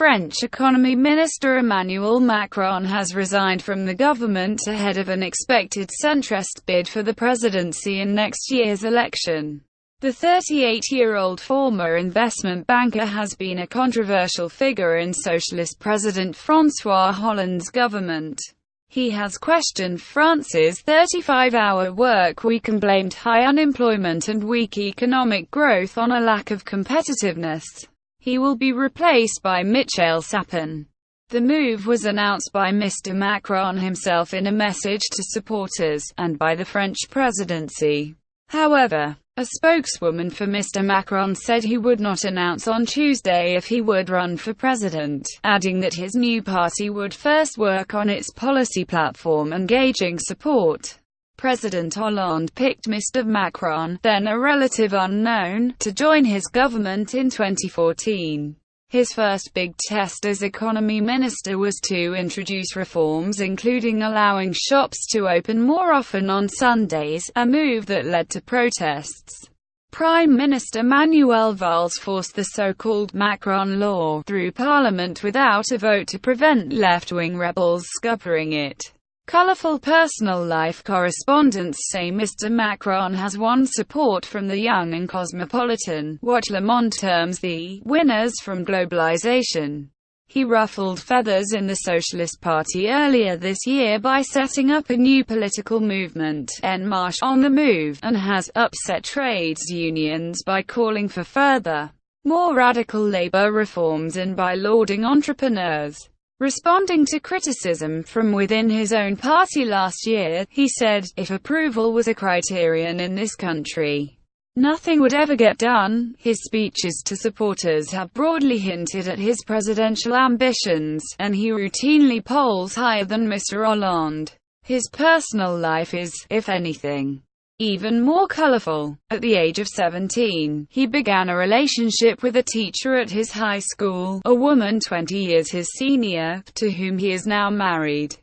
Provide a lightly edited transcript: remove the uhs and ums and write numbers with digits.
French Economy Minister Emmanuel Macron has resigned from the government ahead of an expected centrist bid for the presidency in next year's election. The 38-year-old former investment banker has been a controversial figure in socialist President François Hollande's government. He has questioned France's 35-hour work week and blamed high unemployment and weak economic growth on a lack of competitiveness. He will be replaced by Michel Sapin. The move was announced by Mr. Macron himself in a message to supporters, and by the French presidency. However, a spokeswoman for Mr. Macron said he would not announce on Tuesday if he would run for president, adding that his new party would first work on its policy platform and gauging support. President Hollande picked Mr. Macron, then a relative unknown, to join his government in 2014. His first big test as economy minister was to introduce reforms including allowing shops to open more often on Sundays, a move that led to protests. Prime Minister Manuel Valls forced the so-called Macron law through parliament without a vote to prevent left-wing rebels scuppering it. Colorful personal life correspondents say Mr. Macron has won support from the young and cosmopolitan, what Le Monde terms the winners from globalization. He ruffled feathers in the Socialist Party earlier this year by setting up a new political movement, En Marche, on the move, and has upset trades unions by calling for further, more radical labor reforms and by lauding entrepreneurs. Responding to criticism from within his own party last year, he said, "If approval was a criterion in this country, nothing would ever get done." His speeches to supporters have broadly hinted at his presidential ambitions, and he routinely polls higher than Mr. Hollande. His personal life is, if anything, even more colorful. At the age of 17, he began a relationship with a teacher at his high school, a woman 20 years his senior, to whom he is now married.